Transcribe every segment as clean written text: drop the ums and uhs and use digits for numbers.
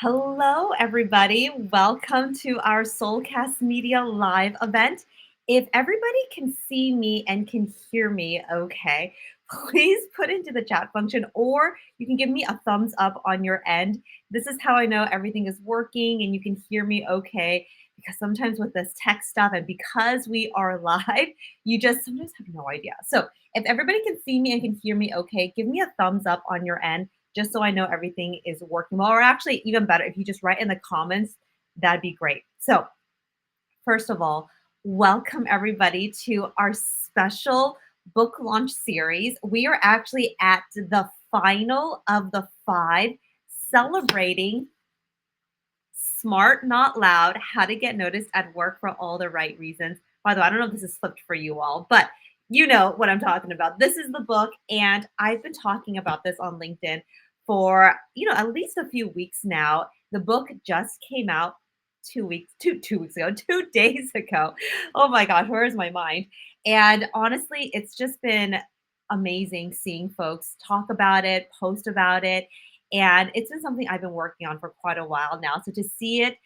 Hello, everybody. Welcome to our Soulcast Media live event. If everybody can see me and can hear me okay, please put into the chat function or you can give me a thumbs up on your end. This is how I know everything is working and you can hear me okay. Because sometimes with this tech stuff and because we are live, you just sometimes have no idea. So if everybody can see me and can hear me okay, give me a thumbs up on your end just so I know everything is working well. Or actually, even better, if you just write in the comments, that'd be great. So, first of all, welcome everybody to our special book launch series. We are actually at the final of the 5 celebrating Smart Not Loud, How to Get Noticed at Work for All the Right Reasons. By the way, I don't know if this is flipped for you all, but you know what I'm talking about. This is the book, and I've been talking about this on LinkedIn for, at least a few weeks now. The book just came out 2 weeks ago, 2 days ago. Oh my gosh, where is my mind? And honestly, it's just been amazing seeing folks talk about it, post about it, and it's been something I've been working on for quite a while now. So to see it,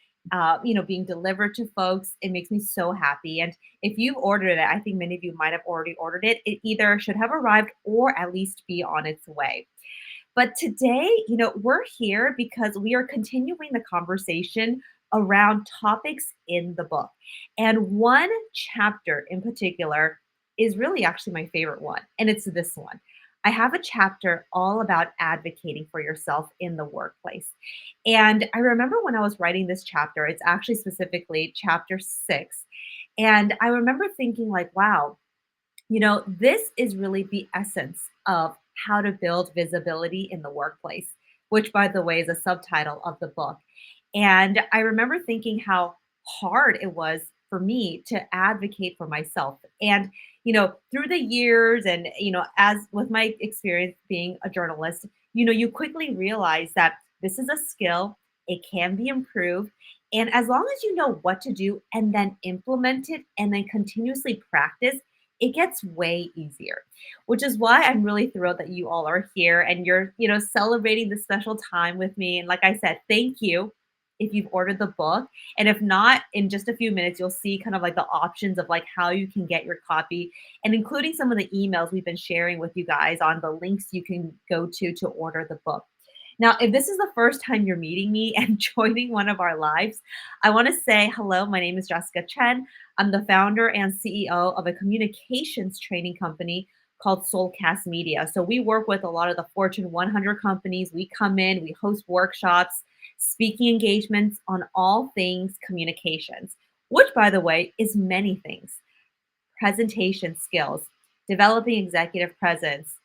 being delivered to folks, it makes me so happy. And if you've ordered it, I think many of you might have already ordered it. It either should have arrived or at least be on its way. But today, we're here because we are continuing the conversation around topics in the book. And one chapter in particular is really actually my favorite one, and it's this one. I have a chapter all about advocating for yourself in the workplace. And I remember when I was writing this chapter, it's actually specifically chapter 6. And I remember thinking, like, wow, this is really the essence of how to build visibility in the workplace, which, by the way, is a subtitle of the book. And I remember thinking how hard it was for me to advocate for myself. And, through the years and, as with my experience being a journalist, you quickly realize that this is a skill, it can be improved. And as long as you know what to do and then implement it and then continuously practice, it gets way easier, which is why I'm really thrilled that you all are here and you're, celebrating this special time with me. And like I said, thank you if you've ordered the book. And if not, in just a few minutes, you'll see kind of like the options of like how you can get your copy and including some of the emails we've been sharing with you guys on the links you can go to order the book. Now, if this is the first time you're meeting me and joining one of our lives, I want to say hello. My name is Jessica Chen. I'm the founder and CEO of a communications training company called Soulcast Media. So we work with a lot of the Fortune 100 companies. We come in, we host workshops, speaking engagements on all things communications, which, by the way, is many things: presentation skills, developing executive presence,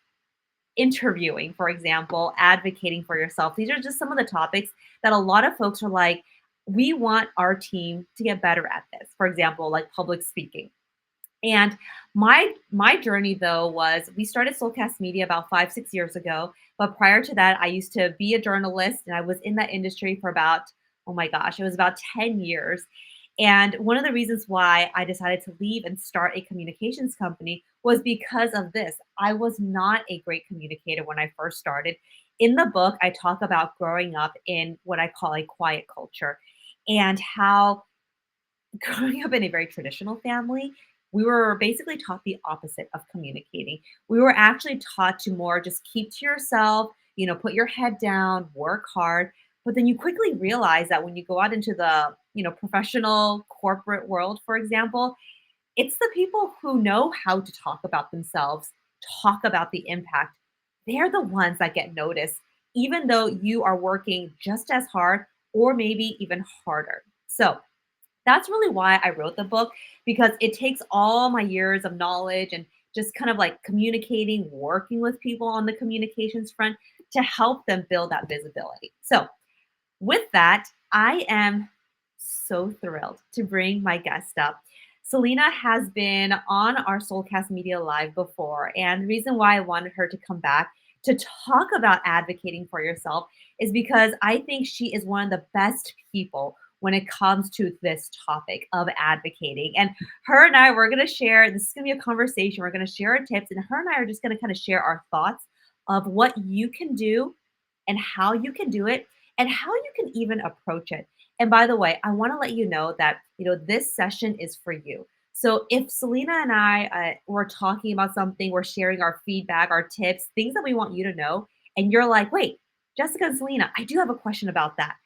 interviewing, for example, advocating for yourself. These are just some of the topics that a lot of folks are like, we want our team to get better at this. For example, like public speaking. And my journey though was we started Soulcast Media about 5-6 years ago. But prior to that, I used to be a journalist and I was in that industry for about, oh my gosh, it was about 10 years. And one of the reasons why I decided to leave and start a communications company was because of this. I was not a great communicator when I first started. In the book, I talk about growing up in what I call a quiet culture and how growing up in a very traditional family, we were basically taught the opposite of communicating. We were actually taught to more just keep to yourself, put your head down, work hard. But then you quickly realize that when you go out into the, professional corporate world, for example, it's the people who know how to talk about themselves, talk about the impact. They're the ones that get noticed, even though you are working just as hard or maybe even harder. So, that's really why I wrote the book because it takes all my years of knowledge and just kind of like communicating, working with people on the communications front to help them build that visibility. So, with that, I am so thrilled to bring my guest up. Selena has been on our Soulcast Media Live before, and the reason why I wanted her to come back to talk about advocating for yourself is because I think she is one of the best people when it comes to this topic of advocating. And her and I, we're going to share, this is going to be a conversation. We're going to share our tips, and her and I are just going to kind of share our thoughts of what you can do and how you can do it. and how you can even approach it. And by the way, I want to let you know that, this session is for you. So if Selena and I were talking about something, we're sharing our feedback, our tips, things that we want you to know, and you're like, wait, Jessica and Selena, I do have a question about that.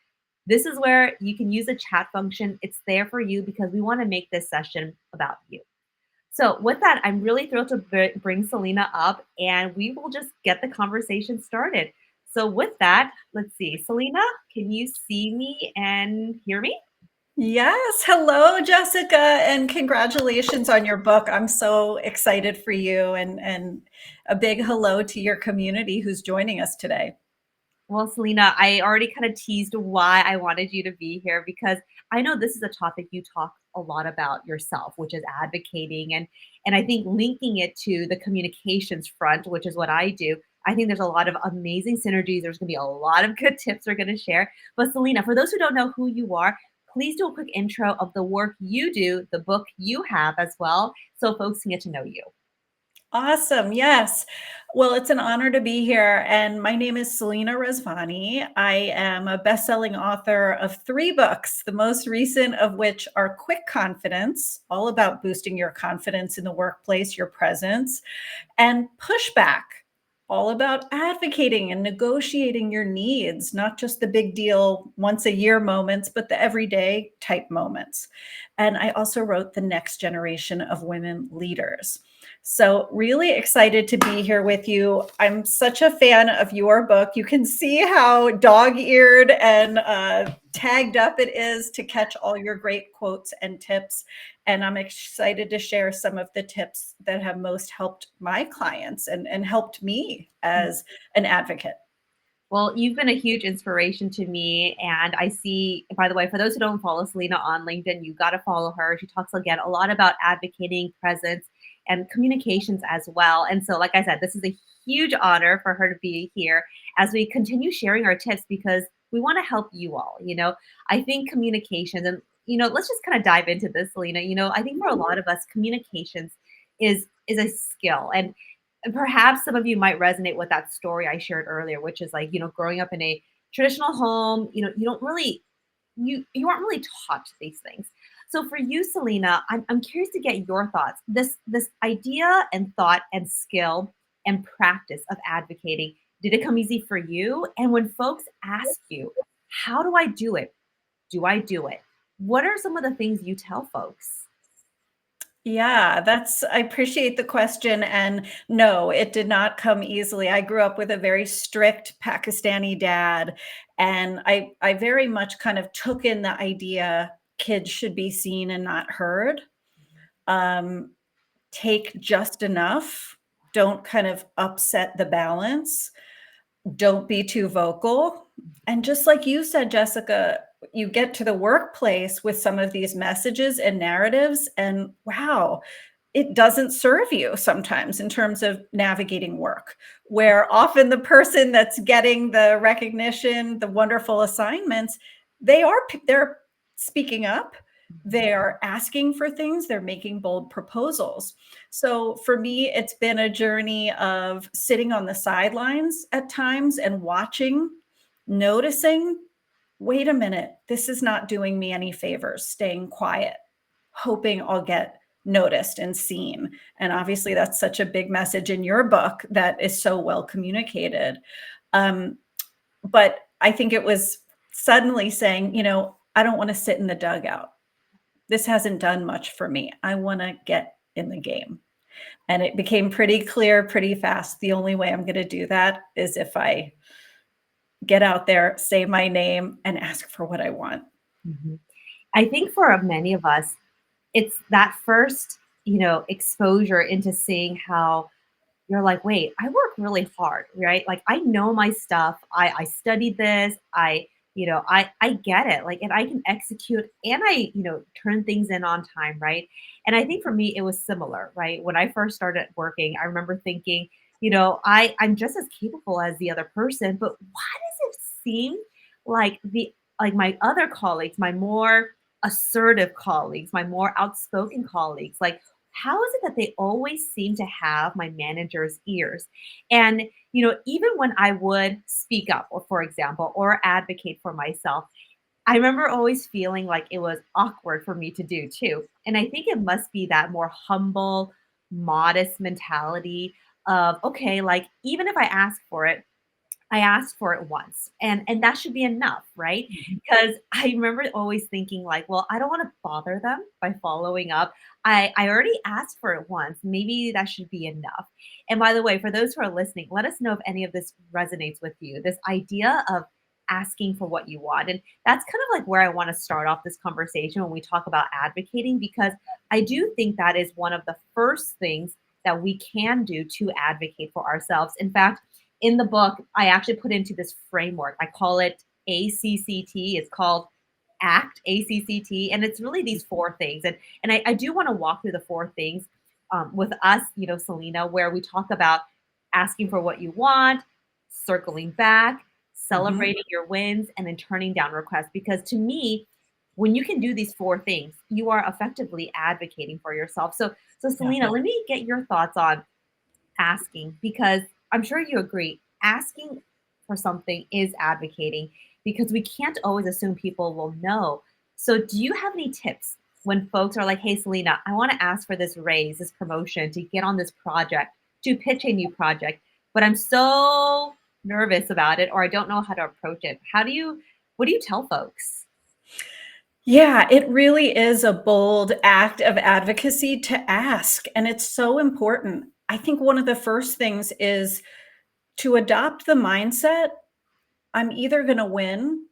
This is where you can use the chat function. It's there for you because we want to make this session about you. So, with that, I'm really thrilled to bring Selena up and we will just get the conversation started. So, with that, let's see. Selena, can you see me and hear me? Yes. Hello, Jessica, and congratulations on your book. I'm so excited for you and a big hello to your community who's joining us today. Well, Selena, I already kind of teased why I wanted you to be here because I know this is a topic you talk a lot about yourself, which is advocating and I think linking it to the communications front, which is what I do. I think there's a lot of amazing synergies. There's going to be a lot of good tips we're going to share. But Selena, for those who don't know who you are, please do a quick intro of the work you do, the book you have as well, so folks can get to know you. Awesome. Yes. Well, it's an honor to be here. And my name is Selena Rezvani. I am a best-selling author of 3 books, the most recent of which are Quick Confidence, all about boosting your confidence in the workplace, your presence, and Pushback, all about advocating and negotiating your needs, not just the big deal once a year moments, but the everyday type moments. And I also wrote The Next Generation of Women Leaders. So, really excited to be here with you. I'm such a fan of your book. You can see how dog eared and tagged up it is to catch all your great quotes and tips. And I'm excited to share some of the tips that have most helped my clients and helped me as an advocate. Well, you've been a huge inspiration to me. And I see, by the way, for those who don't follow Selena on LinkedIn, you got to follow her. She talks again a lot about advocating, presence, and communications as well. And so, like I said, this is a huge honor for her to be here as we continue sharing our tips because we want to help you all. I think communications, and, let's just kind of dive into this, Selena. I think for a lot of us, communications is a skill. And perhaps some of you might resonate with that story I shared earlier, which is like, growing up in a traditional home, you don't really, you aren't really taught these things. So for you, Selena, I'm curious to get your thoughts. This idea and thought and skill and practice of advocating, did it come easy for you? And when folks ask you, how do I do it? Do I do it? What are some of the things you tell folks? Yeah, I appreciate the question. And no, it did not come easily. I grew up with a very strict Pakistani dad, and I very much kind of took in the idea kids should be seen and not heard. Um, Take just enough, don't kind of upset the balance, don't be too vocal. And just like you said, Jessica, you get to the workplace with some of these messages and narratives, and wow, it doesn't serve you sometimes in terms of navigating work, where often the person that's getting the recognition, the wonderful assignments, they're speaking up, they're asking for things, they're making bold proposals. So for me, it's been a journey of sitting on the sidelines at times and watching, noticing, wait a minute, this is not doing me any favors, staying quiet, hoping I'll get noticed and seen. And obviously, that's such a big message in your book that is so well communicated. Um, but I think it was suddenly saying, I don't want to sit in the dugout. This hasn't done much for me. I want to get in the game. And it became pretty clear pretty fast. The only way I'm going to do that is if I get out there, say my name, and ask for what I want. Mhm. I think for many of us, it's that first, exposure into seeing how you're like, wait, I work really hard, right? Like I know my stuff. I studied this. I get it. Like, and I can execute and I, turn things in on time, right? And I think for me, it was similar, right? When I first started working, I remember thinking, I'm just as capable as the other person, but why does it seem like like my other colleagues, my more assertive colleagues, my more outspoken colleagues, like how is it that they always seem to have my manager's ears? And, even when I would speak up, or for example, or advocate for myself, I remember always feeling like it was awkward for me to do too. And I think it must be that more humble, modest mentality of, okay, like even if I ask for it, I asked for it once, and that should be enough, right? Mhm. Because I remember always thinking like, well, I don't want to bother them by following up. I already asked for it once. Maybe that should be enough. And by the way, for those who are listening, let us know if any of this resonates with you. This idea of asking for what you want. And that's kind of like where I want to start off this conversation when we talk about advocating, because I do think that is one of the first things that we can do to advocate for ourselves. In fact, in the book, I actually put into this framework. I call it ACCT. It's called ACT, ACCT, and it's really these four things. And I do want to walk through the four things with us, Selena, where we talk about asking for what you want, circling back, Mhm. celebrating your wins, and then turning down requests. Because to me, when you can do these four things, you are effectively advocating for yourself. So Yeah. Selena, let me get your thoughts on asking, because I'm sure you agree, asking for something is advocating, because we can't always assume people will know. So, do you have any tips when folks are like, hey, Selena, I want to ask for this raise, this promotion to get on this project, to pitch a new project, but I'm so nervous about it, or I don't know how to approach it? What do you tell folks? Yeah, it really is a bold act of advocacy to ask, and it's so important. I think one of the first things is to adopt the mindset, I'm either gonna win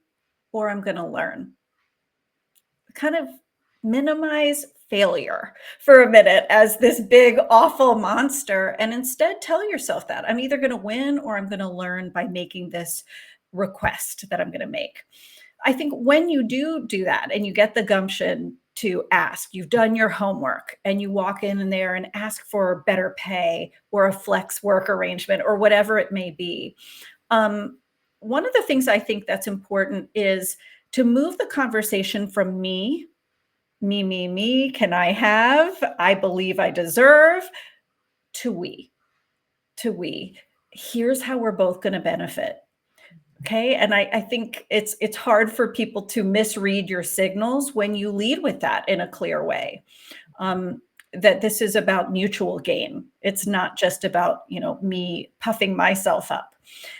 or I'm gonna learn. Kind of minimize failure for a minute as this big, awful monster, and instead tell yourself that I'm either gonna win or I'm gonna learn by making this request that I'm gonna make. I think when you do that and you get the gumption to ask, you've done your homework and you walk in there and ask for better pay or a flex work arrangement or whatever it may be. Um, One of the things I think that's important is to move the conversation from me, can I have, I believe I deserve, to we. Here's how we're both going to benefit. Okay. And I think it's hard for people to misread your signals when you lead with that in a clear way. Um, that this is about mutual gain. It's not just about, me puffing myself up.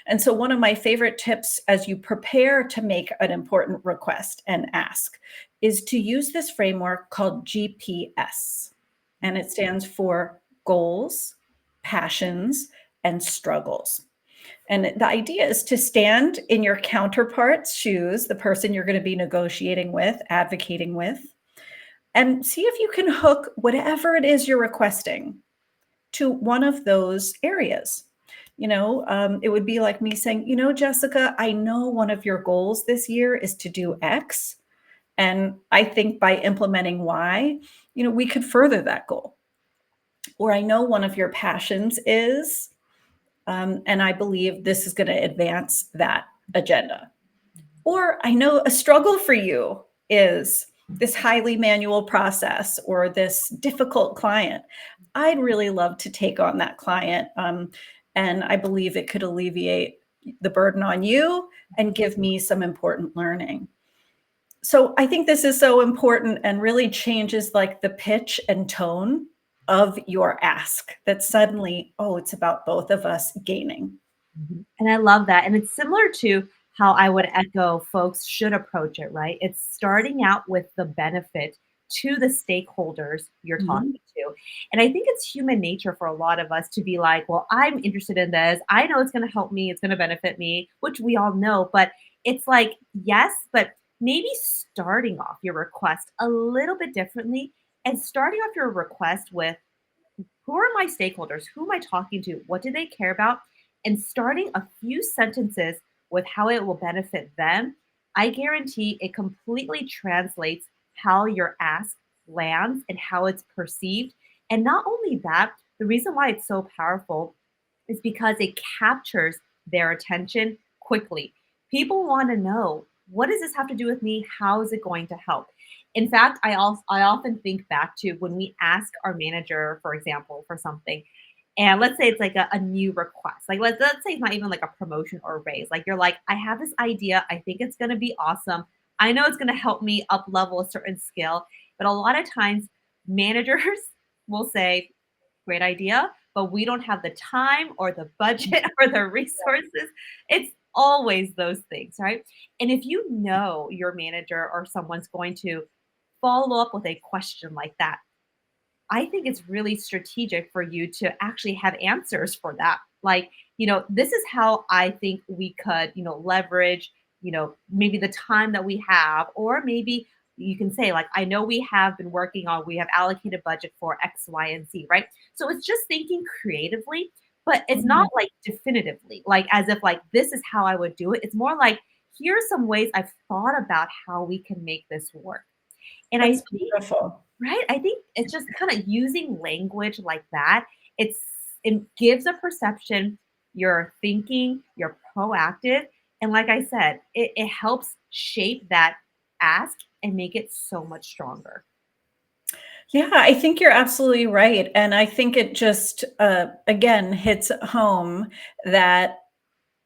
And so one of my favorite tips as you prepare to make an important request and ask is to use this framework called GPS. And it stands for goals, passions, and struggles. And the idea is to stand in your counterpart's shoes, the person you're going to be negotiating with, advocating with, and see if you can hook whatever it is you're requesting to one of those areas. It would be like me saying, Jessica, I know one of your goals this year is to do X. And I think by implementing Y, we could further that goal. Or I know one of your passions is, and I believe this is going to advance that agenda. Or I know a struggle for you is this highly manual process or this difficult client. I'd really love to take on that client. And I believe it could alleviate the burden on you and give me some important learning. So I think this is so important and really changes like the pitch and tone of your ask, that suddenly, oh, it's about both of us gaining. Mhm. And I love that. And it's similar to how I would echo folks should approach it, right? It's starting out with the benefit to the stakeholders you're Mhm. talking to. And I think it's human nature for a lot of us to be like, well, I'm interested in this. I know it's going to help me, it's going to benefit me, which we all know. But it's like, yes, but maybe starting off your request a little bit differently, and starting off your request with, who are my stakeholders? Who am I talking to? What do they care about? And starting a few sentences with how it will benefit them, I guarantee it completely translates how your ask lands and how it's perceived. And not only that, the reason why it's so powerful is because it captures their attention quickly. People want to know what does this have to do with me? How is it going to help? In fact, I often think back to when we ask our manager, for example, for something, and let's say it's like a new request. Like let's say it's not even like a promotion or a raise. Like you're like, I have this idea. I think it's gonna be awesome. I know it's gonna help me up level a certain skill. But a lot of times managers will say, great idea, but we don't have the time or the budget or the resources. It's always those things, right? And if you know your manager or someone's going to follow up with a question like that, I think it's really strategic for you to actually have answers for that. Like, this is how I think we could, leverage, maybe the time that we have, or maybe you can say, like, I know we have been working on, we have allocated budget for X, Y, and Z, right? So it's just thinking creatively, but it's not Mhm. like definitively, like as if like this is how I would do it. It's more like here's some ways I've thought about how we can make this work. And I That's think beautiful. Right? I think it's just kinda using language like that. It gives a perception, you're thinking, you're proactive, and like I said, it helps shape that ask and make it so much stronger. Yeah, I think you're absolutely right, and I think it just, again, hits home that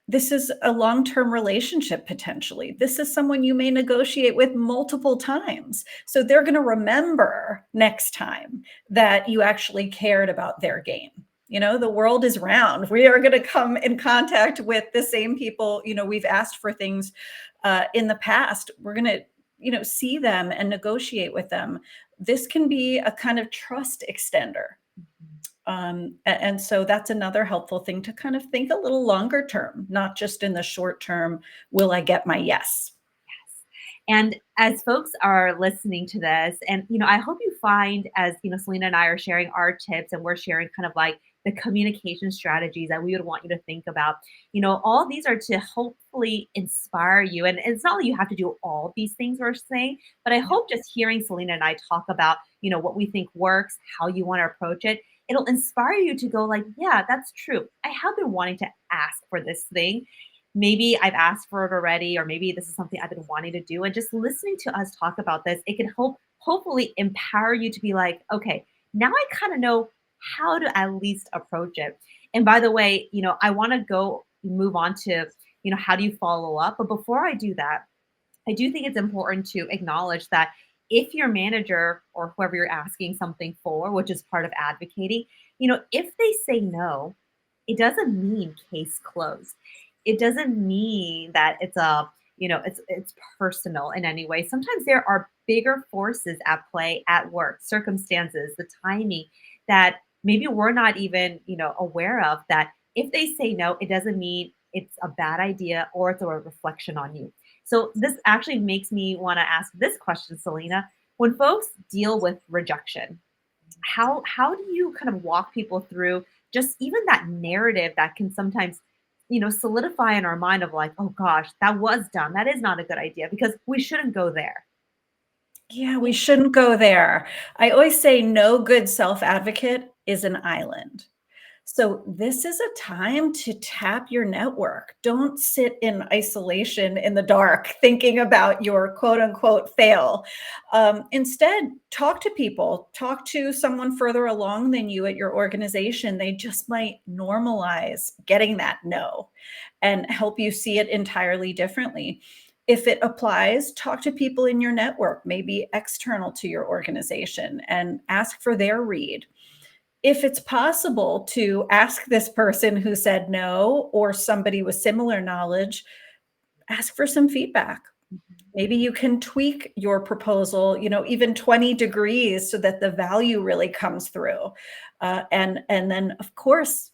this is a long-term relationship potentially. This is someone you may negotiate with multiple times. So they're going to remember next time that you actually cared about their game. You know, the world is round. We are going to come in contact with the same people, we've asked for things in the past. We're going to, see them and negotiate with them. This can be a kind of trust extender, Mhm. and so that's another helpful thing to kind of think a little longer term, not just in the short term. Will I get my yes? Yes. And as folks are listening to this, and I hope you find as Selena and I are sharing our tips and we're sharing kind of like the communication strategies that we would want you to think about. All these are to hopefully inspire you. And it's not that you have to do all these things we're saying, but I Yeah. hope just hearing Selena and I talk about, what we think works, how you want to approach it, it'll inspire you to go like, yeah, that's true. I have been wanting to ask for this thing. Maybe I've asked for it already, or maybe this is something I've been wanting to do. And just listening to us talk about this, it can hopefully empower you to be like, okay, now I kind of know how to at least approach it. And by the way, I want to go move on to, how do you follow up? But before I do that, I do think it's important to acknowledge that if your manager or whoever you're asking something for, which is part of advocating, if they say no, it doesn't mean case closed. It doesn't mean that it's personal in any way. Sometimes there are bigger forces at play at work, circumstances, the timing that maybe we're not even, aware of that if they say no, it doesn't mean it's a bad idea or it's a reflection on you. So this actually makes me want to ask this question, Selena. When folks deal with rejection, how do you kind of walk people through just even that narrative that can sometimes solidify in our mind of like, oh gosh, that was dumb. That is not a good idea because we shouldn't go there. Yeah, we shouldn't go there. I always say no good self advocate is an island. So this is a time to tap your network. Don't sit in isolation in the dark thinking about your quote unquote fail. Instead, talk to people, talk to someone further along than you at your organization. They just might normalize getting that no and help you see it entirely differently. If it applies, talk to people in your network, maybe external to your organization, and ask for their read. If it's possible to ask this person who said no or somebody with similar knowledge, ask for some feedback. Mhm. Maybe you can tweak your proposal, even 20 degrees so that the value really comes through. And then, of course,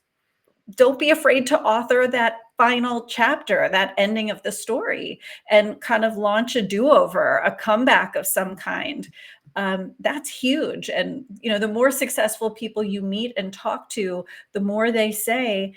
don't be afraid to author that final chapter, that ending of the story, and kind of launch a do-over, a comeback of some kind. That's huge. And the more successful people you meet and talk to, the more they say,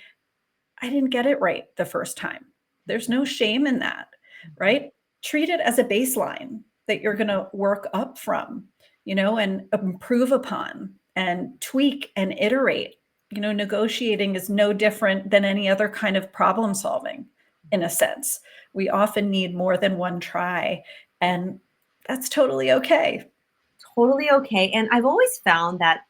I didn't get it right the first time. There's no shame in that, Mhm. right? Treat it as a baseline that you're going to work up from, and improve upon and tweak and iterate. Negotiating is no different than any other kind of problem solving. in a sense. We often need more than one try, and that's totally okay. Totally okay. And I've always found that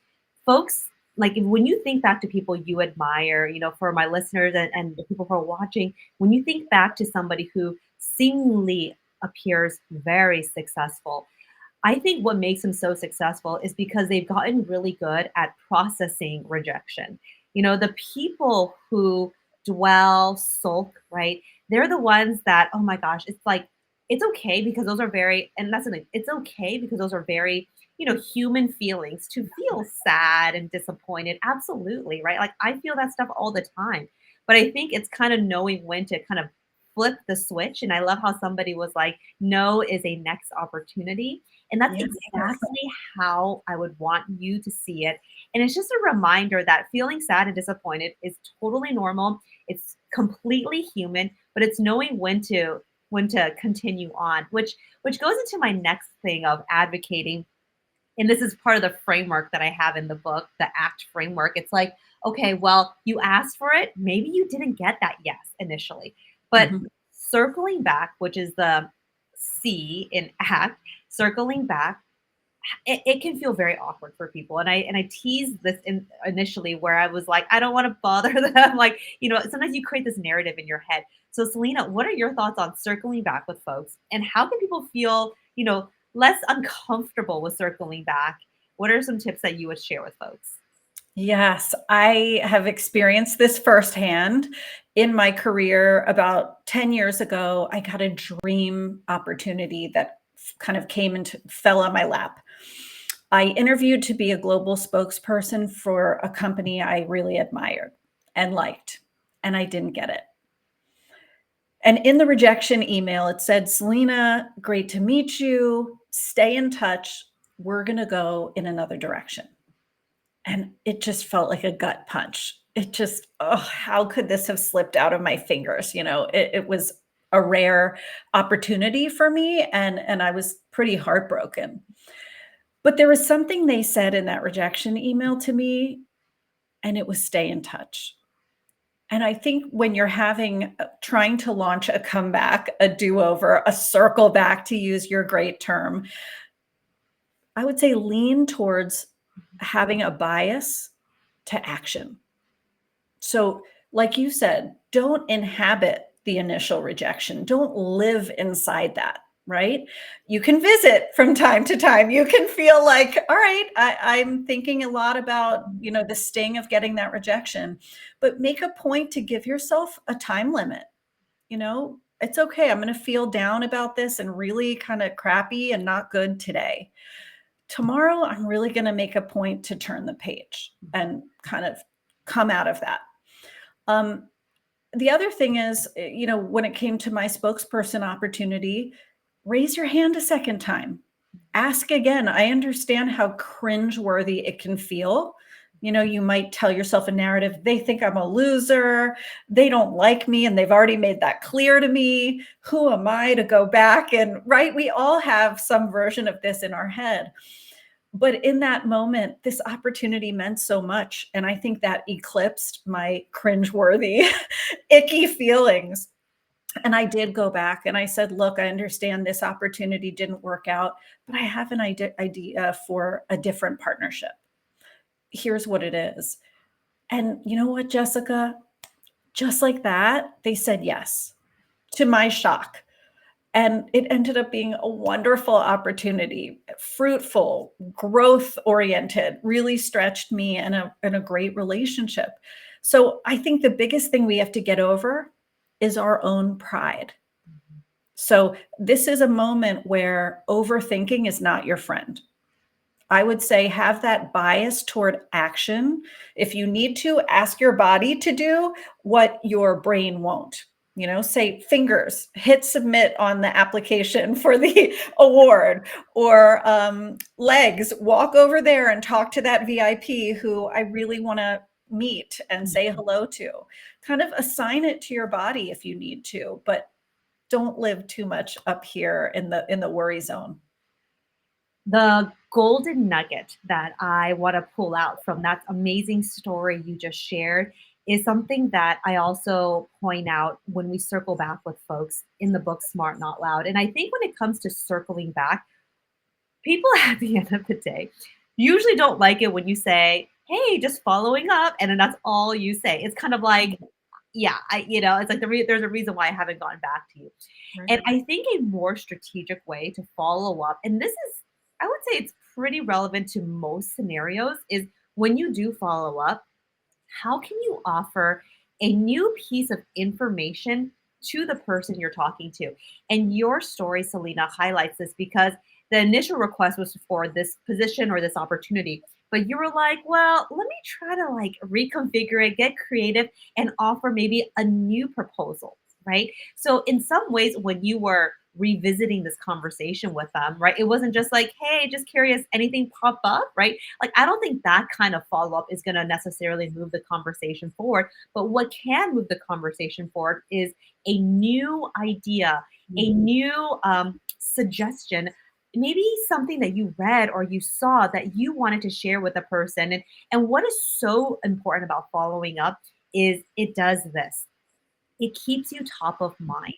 folks, like when you think back to people you admire, for my listeners and the people who are watching, when you think back to somebody who seemingly appears very successful, I think what makes them so successful is because they've gotten really good at processing rejection. The people who dwell, sulk, right? They're the ones that, oh my gosh, it's like, it's okay because those are very, and that's something, it's okay because those are very, human feelings to feel sad and disappointed. Absolutely, right? Like I feel that stuff all the time. But I think it's kind of knowing when to kind of flip the switch. And I love how somebody was like, no is a next opportunity, and that's Yeah. exactly how I would want you to see it. And it's just a reminder that feeling sad and disappointed is totally normal. It's completely human, but it's knowing when to continue on, which goes into my next thing of advocating. And this is part of the framework that I have in the book, the ACT framework. It's like, okay, well, you asked for it. Maybe you didn't get that yes initially, but Mhm. circling back, which is the C in ACT, circling back, it can feel very awkward for people. And I teased this initially where I was like, I don't want to bother them. Like, sometimes you create this narrative in your head. So Selena, what are your thoughts on circling back with folks, and how can people feel, less uncomfortable with circling back? What are some tips that you would share with folks? Yes, I have experienced this firsthand in my career. About 10 years ago, I got a dream opportunity that kind of came and fell on my lap. I interviewed to be a global spokesperson for a company I really admired and liked, and I didn't get it. And in the rejection email, it said, Selena, great to meet you. Stay in touch. We're going to go in another direction. And it just felt like a gut punch. It just, oh, how could this have slipped out of my fingers? It was a rare opportunity for me, and I was pretty heartbroken. But there was something they said in that rejection email to me, and it was stay in touch. And I think when you're trying to launch a comeback, a do-over, a circle back, to use your great term, I would say lean towards having a bias to action. So, like you said, don't inhabit the initial rejection. Don't live inside that, right? You can visit from time to time. You can feel like, all right, I'm thinking a lot about, the sting of getting that rejection, but make a point to give yourself a time limit. It's okay. I'm going to feel down about this and really kind of crappy and not good today. Tomorrow, I'm really going to make a point to turn the page and kind of come out of that. Um, the other thing is, when it came to my spokesperson opportunity, raise your hand a second time. Ask again. I understand how cringeworthy it can feel. You might tell yourself a narrative. They think I'm a loser. They don't like me, and they've already made that clear to me. Who am I to go back? And right, we all have some version of this in our head. But in that moment, this opportunity meant so much. And I think that eclipsed my cringeworthy, icky feelings. And I did go back and I said, look, I understand this opportunity didn't work out, but I have an idea for a different partnership. Here's what it is. And you know what, Jessica? Just like that, they said yes, to my shock. And it ended up being a wonderful opportunity, fruitful, growth oriented, really stretched me in a great relationship. So I think the biggest thing we have to get over is our own pride. So this is a moment where overthinking is not your friend. I would say have that bias toward action. If you need to, ask your body to do what your brain won't. Say fingers, hit submit on the application for the award, or legs, walk over there and talk to that VIP who I really want to meet and say hello to. Kind of assign it to your body if you need to, but don't live too much up here in the worry zone. The golden nugget that I want to pull out from that amazing story you just shared is something that I also point out when we circle back with folks in the book Smart Not Loud. And I think when it comes to circling back, people at the end of the day usually don't like it when you say, "Hey, just following up," and then that's all you say. It's kind of like, yeah, it's like there's a reason why I haven't gotten back to you. And Right. I think a more strategic way to follow up, and this is, I would say it's pretty relevant to most scenarios, is when you do follow up, how can you offer a new piece of information to the person you're talking to? And your story, Selena, highlights this because the initial request was for this position or this opportunity. But you were like, well, let me try to like reconfigure it, get creative, and offer maybe a new proposal, right? So, in some ways, when you were revisiting this conversation with them, right, it wasn't just like, hey, just curious, anything pop up, right? Like, I don't think that kind of follow up is going to necessarily move the conversation forward. But what can move the conversation forward is a new idea, a Mm. new suggestion, maybe something that you read or you saw that you wanted to share with a person. And what is so important about following up is it does this, it keeps you top of mind.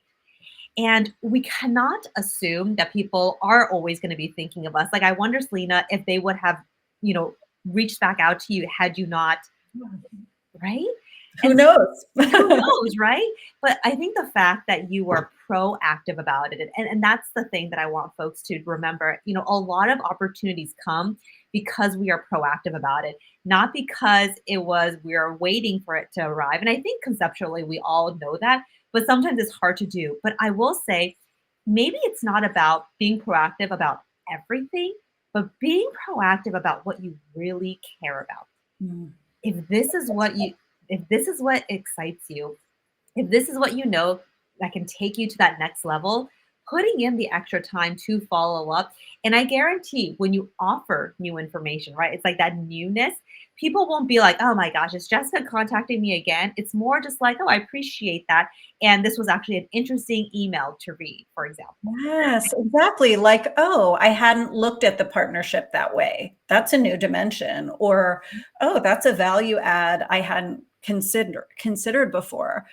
And we cannot assume that people are always going to be thinking of us. Like, I wonder, Selena, if they would have, you know, reached back out to you had you not, right? Who And knows? who knows, right? But I think the fact that you were proactive about it, and that's the thing that I want folks to remember. A lot of opportunities come because we are proactive about it, not because it was we are waiting for it to arrive. And I think conceptually we all know that, but sometimes it's hard to do. But I will say, maybe it's not about being proactive about everything, but being proactive about what you really care about. Mm. If this is That's what you if this is what excites you, if this is what you know that can take you to that next level, putting in the extra time to follow up. And I guarantee when you offer new information, right? It's like that newness. People won't be like, oh my gosh, is Jessica contacting me again? It's more just like, oh, I appreciate that. And this was actually an interesting email to read, for example. Yes, exactly. Like, oh, I hadn't looked at the partnership that way. That's a new dimension. Or, oh, that's a value add I hadn't considered before.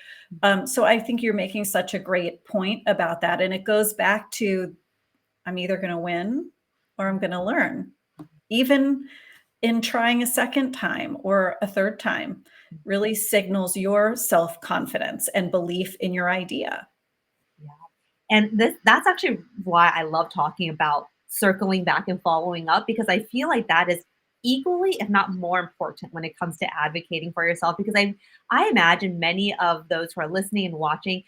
So I think you're making such a great point about that. And it goes back to I'm either going to win or I'm going to learn. Even in trying a second time or a third time, really signals your self-confidence and belief in your idea. Yeah. And that's actually why I love talking about circling back and following up because I feel like that is equally, if not more important when it comes to advocating for yourself. Because I imagine many of those who are listening and watching,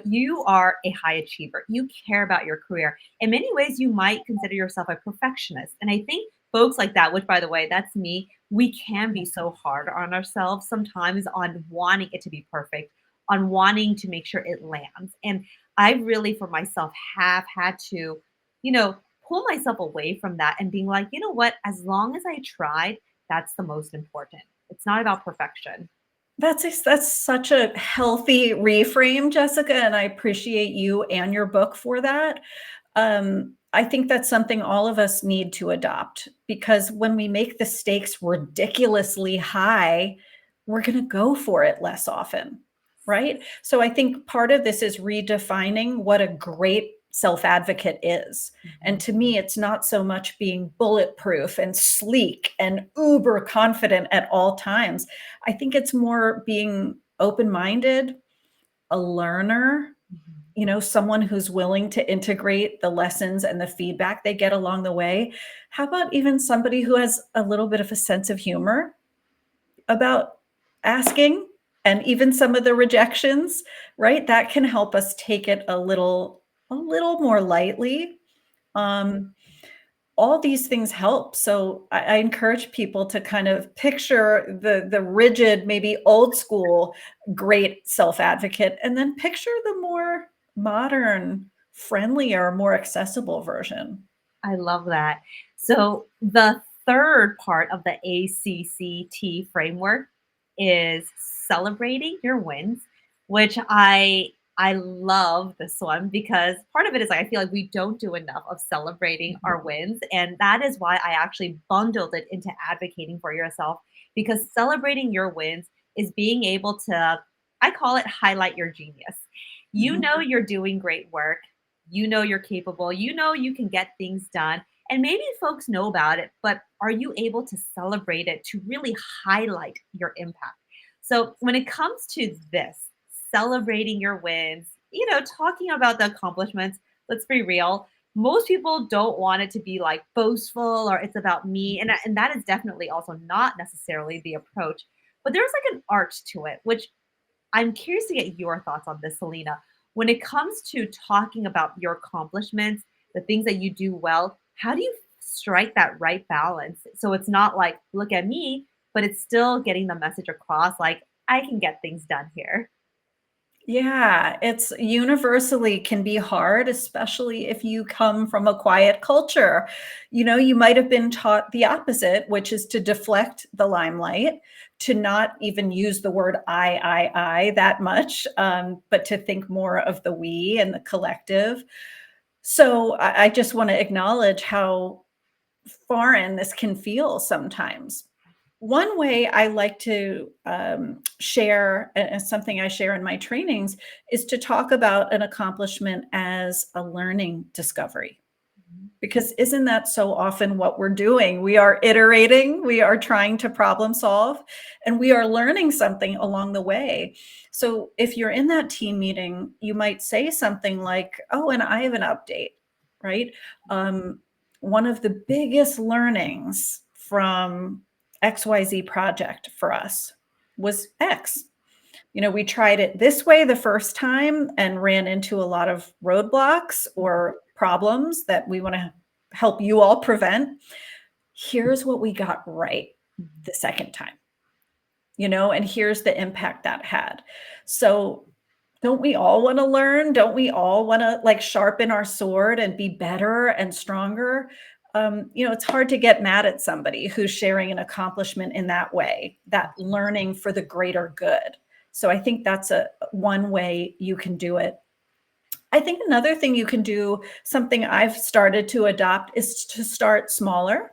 you are a high achiever. You care about your career. In many ways, you might consider yourself a perfectionist. And I think folks like that, which by the way, that's me, we can be so hard on ourselves sometimes on wanting it to be perfect, on wanting to make sure it lands. And I really, for myself, have had to, pull myself away from that and being like, you know what? As long as I tried, that's the most important. It's not about perfection. That's such a healthy reframe, Jessica, and I appreciate you and your book for that. I think that's something all of us need to adopt because when we make the stakes ridiculously high, we're going to go for it less often, right? So I think part of this is redefining what a great self advocate is. And Mhm. to me, it's not so much being bulletproof and sleek and uber confident at all times. I think it's more being open minded, a learner, Mhm. someone who's willing to integrate the lessons and the feedback they get along the way. How about even somebody who has a little bit of a sense of humor about asking and even some of the rejections, right? That can help us take it a little more lightly. Um, all these things help. So I encourage people to kind of picture the rigid, maybe old school, great self advocate, and then picture the more modern, friendlier, more accessible version. I love that. So the third part of the ACCT framework is celebrating your wins, which I love this one because part of it is like I feel like we don't do enough of celebrating our wins, and that is why I actually bundled it into advocating for yourself because celebrating your wins is being able to, I call it highlight your genius. You Mhm. know you're doing great work. You know you're capable. You know you can get things done. And maybe folks know about it, but are you able to celebrate it to really highlight your impact? So when it comes to this, celebrating your wins, talking about the accomplishments, let's be real. Most people don't want it to be like boastful or it's about me. And that is definitely also not necessarily the approach. But there's like an art to it, which I'm curious to get your thoughts on this, Selena. When it comes to talking about your accomplishments, the things that you do well, how do you strike that right balance? So it's not like, look at me, but it's still getting the message across, like, I can get things done here. Yeah, it's universally can be hard, especially if you come from a quiet culture. You might have been taught the opposite, which is to deflect the limelight, to not even use the word I that much, but to think more of the we and the collective. So I just want to acknowledge how foreign this can feel sometimes. One way I like to share, and something I share in my trainings, is to talk about an accomplishment as a learning discovery. Mhm. Because isn't that so often what we're doing? We are iterating, we are trying to problem solve, and we are learning something along the way. So if you're in that team meeting, you might say something like, "Oh, and I have an update," right? Um, One of the biggest learnings from XYZ project for us was X. We tried it this way the first time and ran into a lot of roadblocks or problems that we want to help you all prevent. Here's what we got right Mhm. the second time, and here's the impact that had. So, don't we all want to learn? Don't we all want to like sharpen our sword and be better and stronger? It's hard to get mad at somebody who's sharing an accomplishment in that way, that learning for the greater good. So I think that's a one way you can do it. I think another thing you can do, something I've started to adopt, is to start smaller,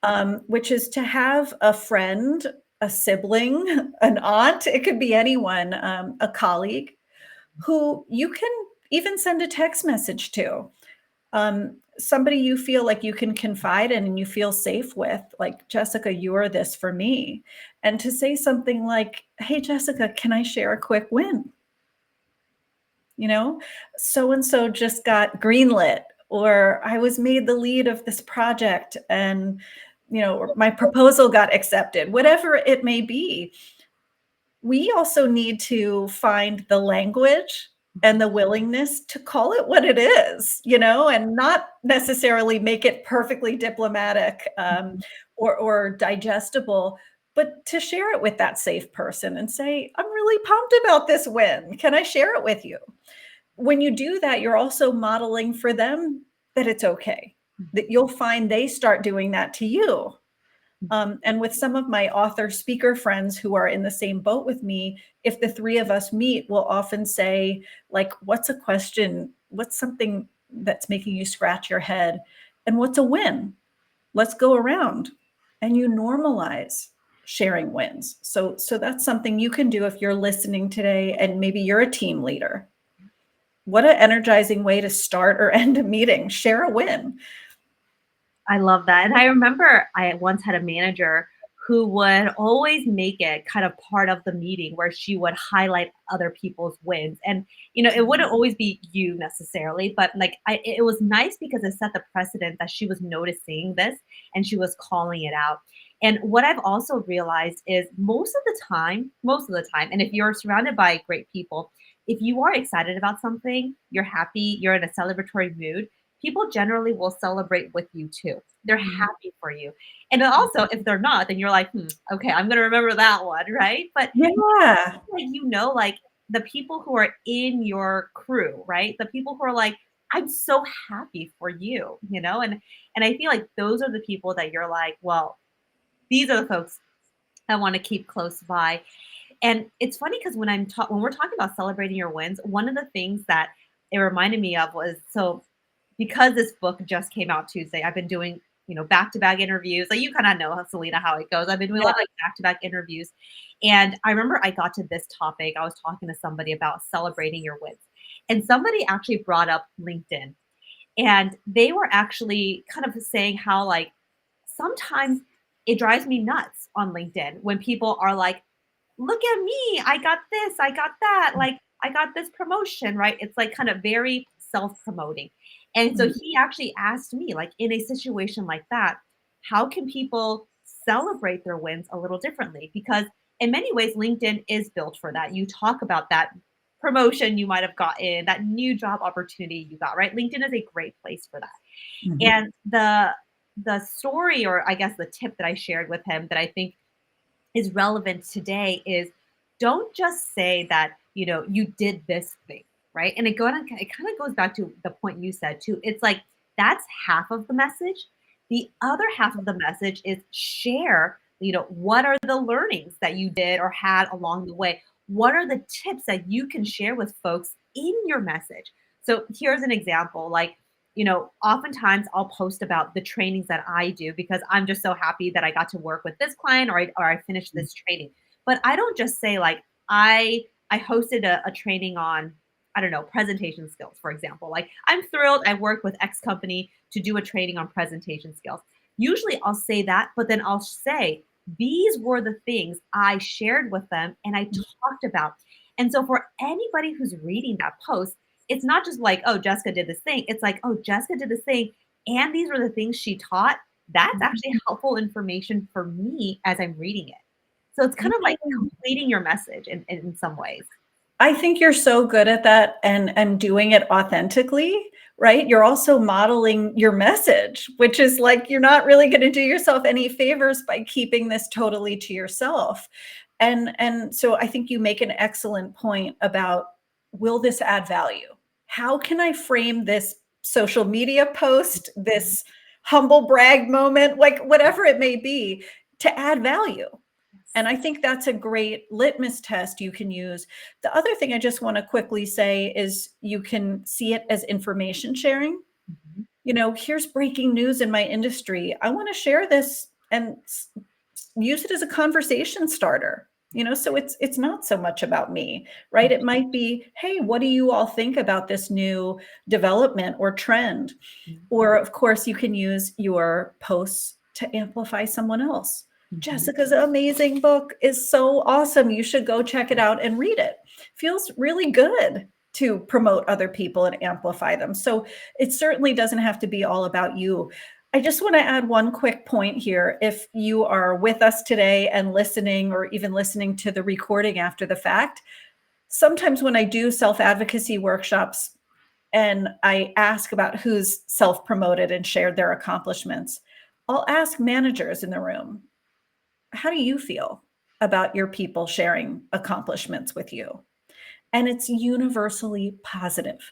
Mhm. which is to have a friend, a sibling, an aunt, it could be anyone, a colleague who you can even send a text message to. Somebody you feel like you can confide in and you feel safe with, like, Jessica, you are this for me. And to say something like, hey, Jessica, can I share a quick win? You know, so and so just got greenlit, or I was made the lead of this project and, or my proposal got accepted, whatever it may be. We also need to find the language and the willingness to call it what it is, and not necessarily make it perfectly diplomatic, Mhm. or digestible, but to share it with that safe person and say, I'm really pumped about this win. Can I share it with you? When you do that, you're also modeling for them that it's okay, that you'll find they start doing that to you. And with some of my author speaker friends who are in the same boat with me, if the three of us meet, we'll often say, like, what's a question? What's something that's making you scratch your head? And what's a win? Let's go around. And you normalize sharing wins. So that's something you can do if you're listening today and maybe you're a team leader. What an energizing way to start or end a meeting. Share a win. I love that. And I remember I once had a manager who would always make it kind of part of the meeting where she would highlight other people's wins. And, it wouldn't always be you necessarily, but like it was nice because it set the precedent that she was noticing this and she was calling it out. And what I've also realized is most of the time, and if you're surrounded by great people, if you are excited about something, you're happy, you're in a celebratory mood, people generally will celebrate with you too. They're Mhm. happy for you. And then also, if they're not, then you're like, okay, I'm gonna remember that one, right? But Yeah. like like the people who are in your crew, right? The people who are like, I'm so happy for you, and I feel like those are the people that you're like, well, these are the folks I want to keep close by. And it's funny because when we're talking about celebrating your wins, one of the things that it reminded me of was, so because this book just came out Tuesday, I've been doing, back-to-back interviews. Like you kind of know, Selena, how it goes. I've been doing a Yeah. lot of like back-to-back interviews. And I remember I got to this topic. I was talking to somebody about celebrating your wins. And somebody actually brought up LinkedIn. And they were actually kind of saying how like sometimes it drives me nuts on LinkedIn when people are like, look at me, I got this, I got that, like I got this promotion, right? It's like kind of very self-promoting. And so Mhm. he actually asked me, like in a situation like that, how can people celebrate their wins a little differently? Because in many ways, LinkedIn is built for that. You talk about that promotion you might have gotten, that new job opportunity you got, right? LinkedIn is a great place for that. Mhm. And the story, or I guess the tip that I shared with him that I think is relevant today is don't just say that, you did this thing, right? And it kind of goes back to the point you said too. It's like that's half of the message. The other half of the message is share, what are the learnings that you did or had along the way? What are the tips that you can share with folks in your message? So here's an example, like oftentimes I'll post about the trainings that I do because I'm just so happy that I got to work with this client or I finished this training. But I don't just say like I hosted a training on, I don't know, presentation skills, for example. Like I'm thrilled I worked with X company to do a training on presentation skills. Usually I'll say that, but then I'll say these were the things I shared with them and I talked about. And so for anybody who's reading that post, it's not just like, oh, Jessica did this thing. It's like, oh, Jessica did this thing. And these were the things she taught. That's actually helpful information for me as I'm reading it. So it's kind of like Yeah. completing your message in some ways. I think you're so good at that and doing it authentically, right? You're also modeling your message, which is like you're not really going to do yourself any favors by keeping this totally to yourself. And so I think you make an excellent point about, will this add value? How can I frame this social media post, Mhm. this humble brag moment, like whatever it may be, to add value? And Yes. I think that's a great litmus test you can use. The other thing I just want to quickly say is you can see it as information sharing. Mhm. Here's breaking news in my industry. I want to share this and use it as a conversation starter. So it's not so much about me, right? It might be, hey, what do you all think about this new development or trend? Mhm. Or, of course, you can use your posts to amplify someone else. Mhm. Jessica's amazing book is so awesome. You should go check it out and read it. Feels really good to promote other people and amplify them. So it certainly doesn't have to be all about you. I just want to add one quick point here. If you are with us today and listening, or even listening to the recording after the fact, sometimes when I do self-advocacy workshops, and I ask about who's self-promoted and shared their accomplishments, I'll ask managers in the room, how do you feel about your people sharing accomplishments with you? And it's universally positive.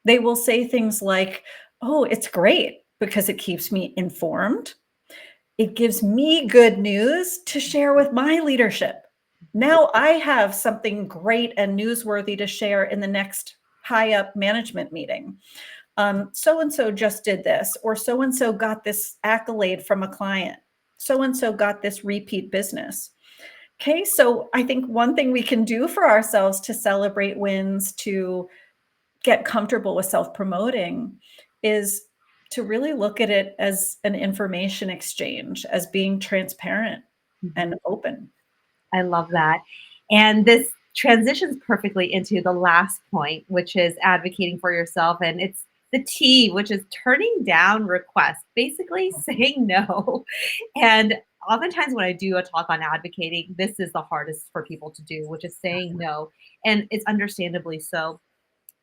They will say things like, oh, it's great because it keeps me informed. It gives me good news to share with my leadership. Now I have something great and newsworthy to share in the next high up management meeting. So and so just did this, or so and so got this accolade from a client. So and so got this repeat business. Okay, so I think one thing we can do for ourselves to celebrate wins, to get comfortable with self promoting, is to really look at it as an information exchange, as being transparent and Mhm. open. I love that. And this transitions perfectly into the last point, which is advocating for yourself. And it's the T, which is turning down requests, basically saying no. And oftentimes when I do a talk on advocating, this is the hardest for people to do, which is saying no. And it's understandably so.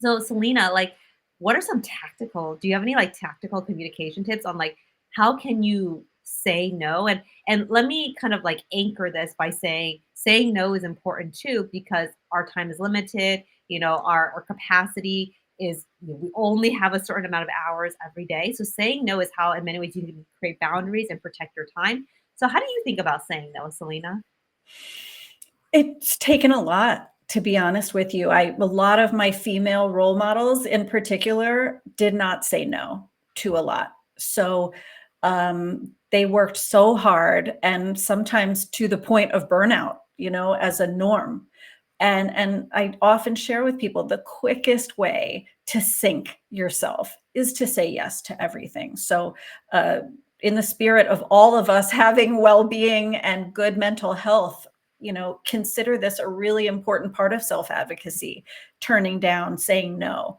So Selena, like, what are some tactical? Do you have any like tactical communication tips on like how can you say no? And let me kind of like anchor this by saying no is important too because our time is limited. Our capacity is we only have a certain amount of hours every day. So saying no is how in many ways you can create boundaries and protect your time. So how do you think about saying no, Selena? It's taken a lot, to be honest with you. A lot of my female role models in particular did not say no to a lot. So They worked so hard, and sometimes to the point of burnout, as a norm. And I often share with people the quickest way to sink yourself is to say yes to everything. So, uh, in the spirit of all of us having well-being and good mental health, consider this a really important part of self-advocacy, turning down, saying no.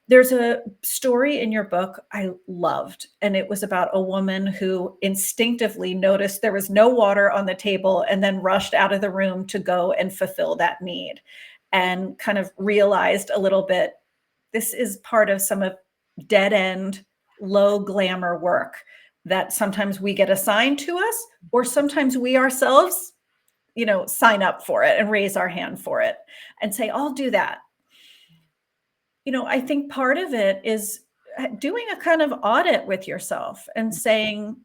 There's a story in your book I loved, and it was about a woman who instinctively noticed there was no water on the table and then rushed out of the room to go and fulfill that need, and kind of realized a little bit, this is part of some of dead end, low glamour work that sometimes we get assigned to us, or sometimes we ourselves, sign up for it and raise our hand for it and say, I'll do that. I think part of it is doing a kind of audit with yourself and saying,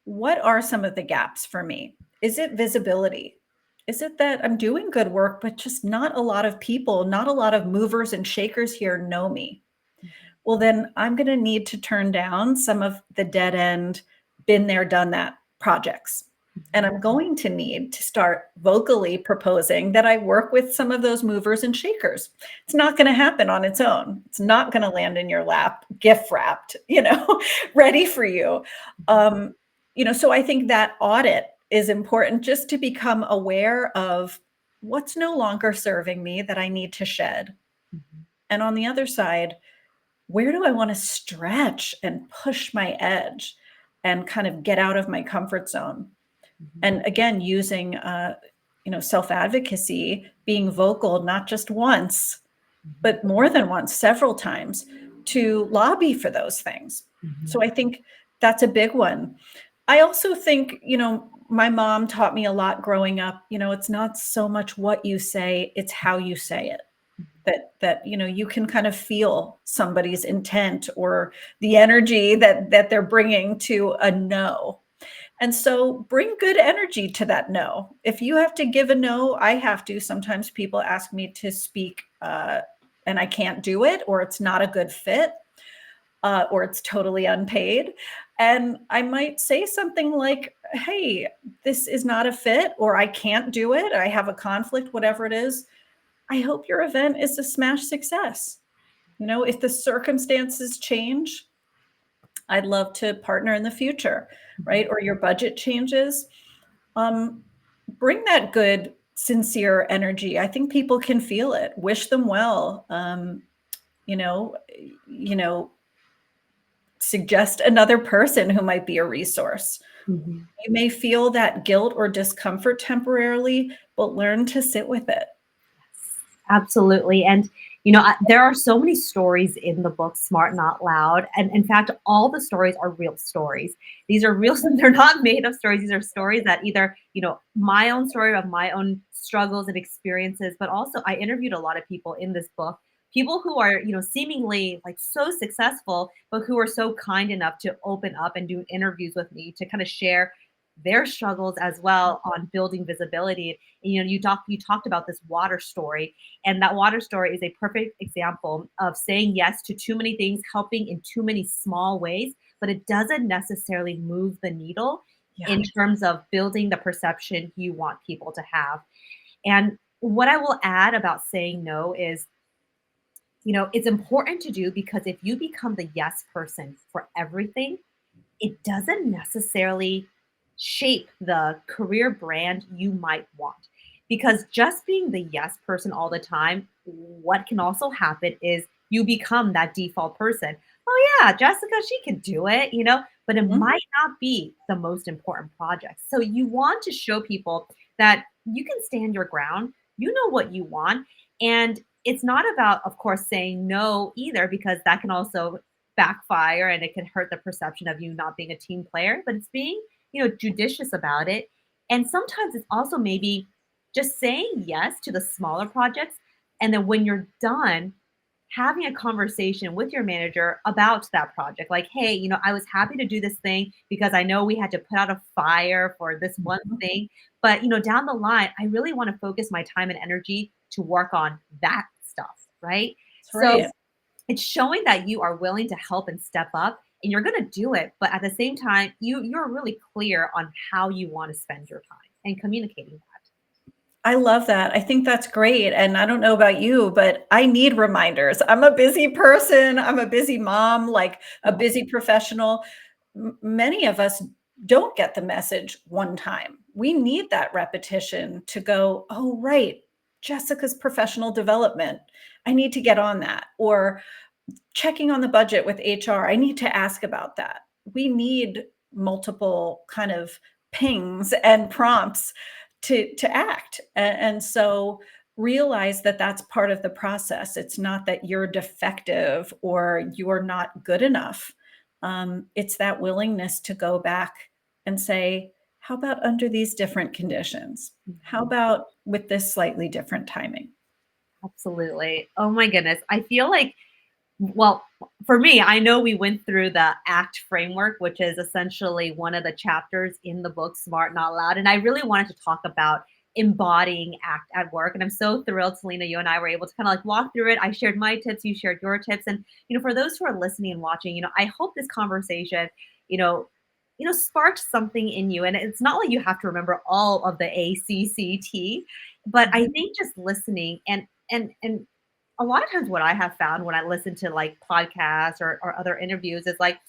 what are some of the gaps for me? Is it visibility? Is it that I'm doing good work, but just not a lot of people, not a lot of movers and shakers here know me? Well, then I'm going to need to turn down some of the dead end, been there, done that projects. And I'm going to need to start vocally proposing that I work with some of those movers and shakers. It's not going to happen on its own. It's not going to land in your lap, gift wrapped, ready for you. So I think that audit is important, just to become aware of what's no longer serving me that I need to shed. And on the other side, where do I want to stretch and push my edge and kind of get out of my comfort zone? And again, using, self-advocacy, being vocal, not just once, but more than once, several times, to lobby for those things. So I think that's a big one. I also think, my mom taught me a lot growing up, it's not so much what you say, it's how you say it. That you can kind of feel somebody's intent or the energy that they're bringing to a no. And so bring good energy to that no. If you have to give a no, I have to. Sometimes people ask me to speak and I can't do it, or it's not a good fit, or it's totally unpaid. And I might say something like, hey, this is not a fit, or I can't do it, I have a conflict, whatever it is. I hope your event is a smash success. If the circumstances change, I'd love to partner in the future, right? Or your budget changes. Bring that good, sincere energy. I think people can feel it. Wish them well. You know, suggest another person who might be a resource. You may feel that guilt or discomfort temporarily, but learn to sit with it. Absolutely. And, there are so many stories in the book, Smart Not Loud. And in fact, all the stories are real stories. These are real, they're not made up stories. These are stories that either, my own story of my own struggles and experiences, but also I interviewed a lot of people in this book, people who are, seemingly like so successful, but who are so kind enough to open up and do interviews with me to kind of share their struggles as well on building visibility. And, you talked about this water story, and that water story is a perfect example of saying yes to too many things, helping in too many small ways, but it doesn't necessarily move the needle in terms of building the perception you want people to have. And what I will add about saying no is, it's important to do, because if you become the yes person for everything, it doesn't necessarily shape the career brand you might want. Because just being the yes person all the time, what can also happen is you become that default person. Oh, yeah, Jessica, she can do it, but it Mhm. might not be the most important project. So you want to show people that you can stand your ground, you know what you want. And it's not about, of course, saying no either, because that can also backfire and it can hurt the perception of you not being a team player, but it's being, judicious about it. And sometimes it's also maybe just saying yes to the smaller projects. And then when you're done, having a conversation with your manager about that project. Like, hey, I was happy to do this thing because I know we had to put out a fire for this one Mhm. thing. But, down the line, I really want to focus my time and energy to work on that stuff. Right. That's So right. it's showing that you are willing to help and step up, and you're going to do it. But at the same time, you're really clear on how you want to spend your time and communicating that. I love that. I think that's great. And I don't know about you, but I need reminders. I'm a busy person. I'm a busy mom, like a Yeah. busy professional. Many of us don't get the message one time. We need that repetition to go, oh, right, Jessica's professional development. I need to get on that. Or checking on the budget with HR. I need to ask about that. We need multiple kind of pings and prompts to act. And so realize that that's part of the process. It's not that you're defective or you're not good enough. It's that willingness to go back and say, how about under these different conditions? How Mhm. about with this slightly different timing? Absolutely. Oh my goodness. I feel like, well, for me, I know we went through the ACT framework, which is essentially one of the chapters in the book Smart Not Loud. And I really wanted to talk about embodying ACT at work. And I'm so thrilled, Selena, you and I were able to kind of like walk through it. I shared my tips, you shared your tips. And, for those who are listening and watching, I hope this conversation, you know, sparked something in you. And it's not like you have to remember all of the ACCT, but I Mhm. think just listening and a lot of times what I have found when I listen to like podcasts or other interviews is like,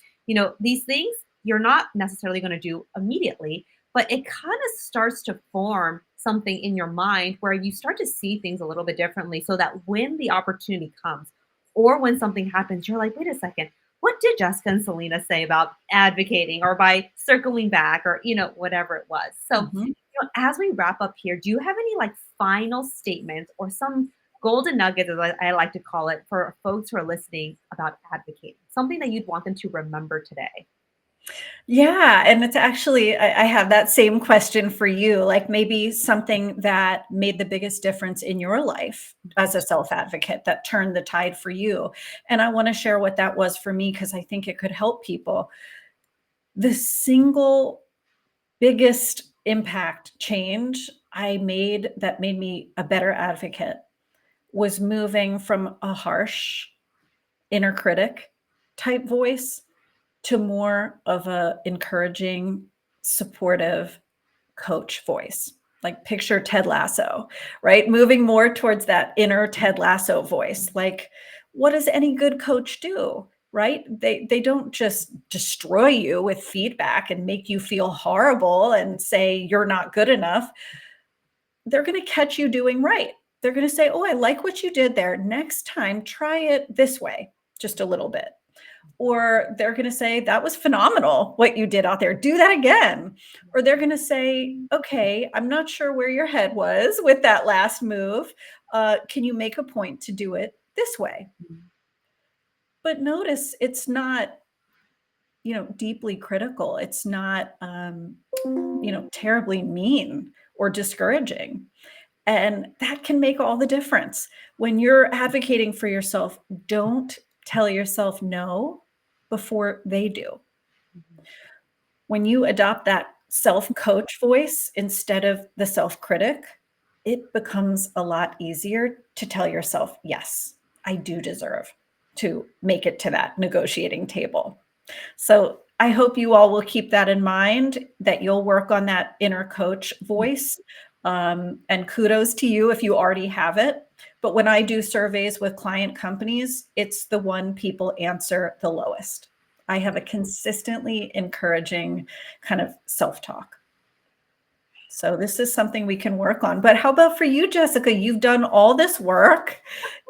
these things you're not necessarily going to do immediately, but it kind of starts to form something in your mind where you start to see things a little bit differently so that when the opportunity comes or when something happens, you're like, wait a second, what did Jessica and Selena say about advocating or by circling back or, whatever it was. So, Mhm. as we wrap up here, do you have any like final statements or some golden nuggets, as I like to call it, for folks who are listening about advocating? Something that you'd want them to remember today. Yeah, and it's actually I have that same question for you, like maybe something that made the biggest difference in your life as a self-advocate that turned the tide for you. And I want to share what that was for me because I think it could help people. The single biggest impact change I made that made me a better advocate was moving from a harsh inner critic type voice to more of a encouraging, supportive coach voice. Like picture Ted Lasso, right? Moving more towards that inner Ted Lasso voice. Like, what does any good coach do? Right? They don't just destroy you with feedback and make you feel horrible and say you're not good enough. They're going to catch you doing right. They're going to say, "Oh, I like what you did there. Next time, try it this way, just a little bit." Or they're going to say, that was phenomenal what you did out there. Do that again. Or they're going to say, okay, I'm not sure where your head was with that last move. Can you make a point to do it this way? But notice it's not, deeply critical. It's not, terribly mean or discouraging. And that can make all the difference. When you're advocating for yourself, don't tell yourself no before they do. When you adopt that self-coach voice instead of the self-critic, it becomes a lot easier to tell yourself, "Yes, I do deserve to make it to that negotiating table." So I hope you all will keep that in mind, that you'll work on that inner coach voice. And kudos to you if you already have it. But when I do surveys with client companies, it's the one people answer the lowest. I have a consistently encouraging kind of self talk. So this is something we can work on. But how about for you, Jessica? You've done all this work,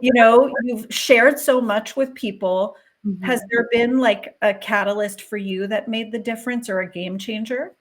you've shared so much with people. Has Mhm. there been like a catalyst for you that made the difference or a game changer?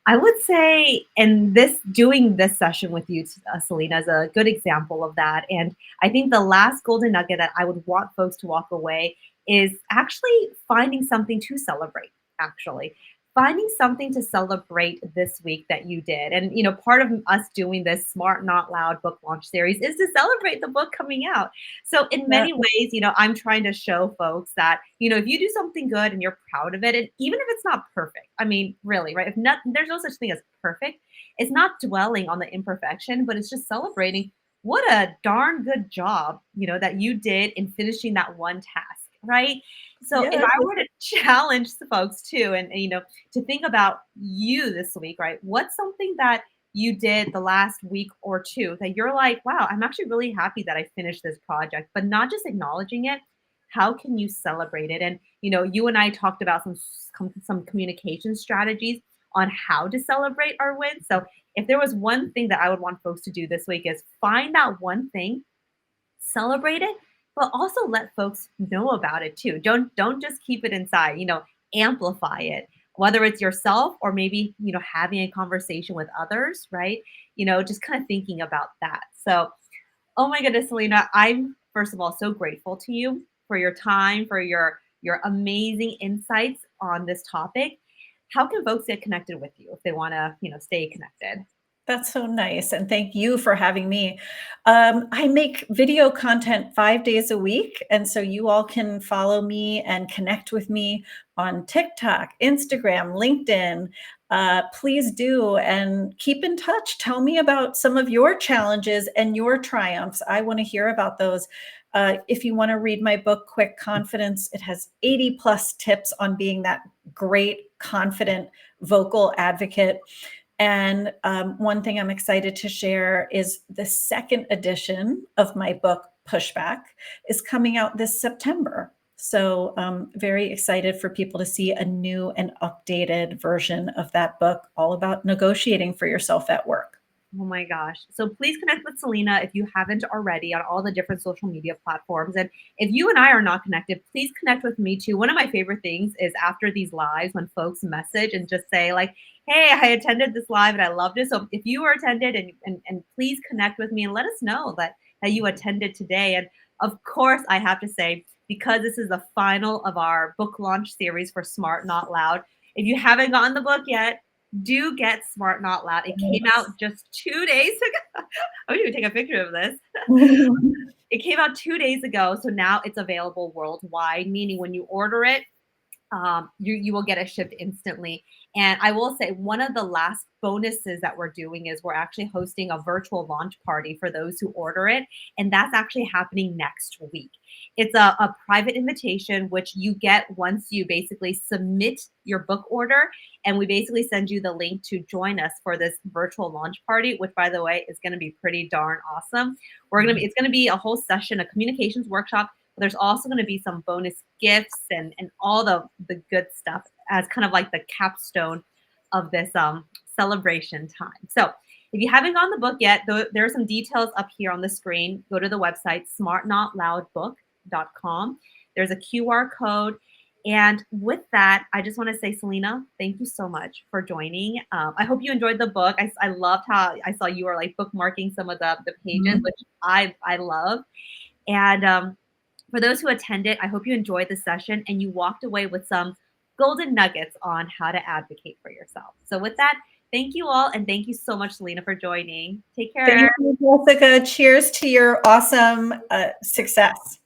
I would say, and this doing this session with you, Selena, is a good example of that. And I think the last golden nugget that I would want folks to walk away is actually finding something to celebrate. Actually, finding something to celebrate this week that you did. And part of us doing this Smart Not Loud book launch series is to celebrate the book coming out. So in Yeah. many ways, I'm trying to show folks that, if you do something good and you're proud of it, and even if it's not perfect, I mean, really, right? If not, there's no such thing as perfect. It's not dwelling on the imperfection, but it's just celebrating what a darn good job, that you did in finishing that one task, right? So if Yeah. I were to challenge the folks too, and to think about you this week, right? What's something that you did the last week or two that you're like, wow, I'm actually really happy that I finished this project, but not just acknowledging it. How can you celebrate it? And you and I talked about some communication strategies on how to celebrate our wins. So if there was one thing that I would want folks to do this week is find that one thing, celebrate it, but also let folks know about it too. Don't just keep it inside, amplify it. Whether it's yourself or maybe having a conversation with others, right? Just kind of thinking about that. So, oh my goodness, Selena, I'm first of all so grateful to you for your time, for your amazing insights on this topic. How can folks get connected with you if they want to stay connected? That's so nice, and thank you for having me. I make video content 5 days a week, and so you all can follow me and connect with me on TikTok, Instagram, LinkedIn. Please do, and keep in touch. Tell me about some of your challenges and your triumphs. I wanna hear about those. If you wanna read my book, Quick Confidence, it has 80 plus tips on being that great, confident, vocal advocate. And one thing I'm excited to share is the second edition of my book, Pushback, is coming out this September. So very excited for people to see a new and updated version of that book, all about negotiating for yourself at work. Oh my gosh. So please connect with Selena if you haven't already on all the different social media platforms. And if you and I are not connected, please connect with me too. One of my favorite things is after these lives when folks message and just say, like, hey, I attended this live and I loved it. So if you were attended and please connect with me and let us know that you attended today. And of course, I have to say, because this is the final of our book launch series for Smart Not Loud, if you haven't gotten the book yet, do get Smart Not Loud. It came out just 2 days ago. I'm gonna even take a picture of this. It came out 2 days ago, so now it's available worldwide, meaning when you order it, you will get it shipped instantly. And I will say one of the last bonuses that we're doing is we're actually hosting a virtual launch party for those who order it, and that's actually happening next week. It's a private invitation which you get once you basically submit your book order, and we basically send you the link to join us for this virtual launch party, which by the way is going to be pretty darn awesome. It's going to be a whole session, a communications workshop, but there's also going to be some bonus gifts and all the good stuff as kind of like the capstone of this celebration time. So if you haven't gotten the book yet, there are some details up here on the screen. Go to the website smartnotloudbook.com. There's a QR code. And with that, I just want to say, Selena, thank you so much for joining. I hope you enjoyed the book. I loved how I saw you were like bookmarking some of the pages, Mhm. which I love. And for those who attended, I hope you enjoyed the session and you walked away with some golden nuggets on how to advocate for yourself. So, with that, thank you all. And thank you so much, Selena, for joining. Take care. Thank you, Jessica. Cheers to your awesome success.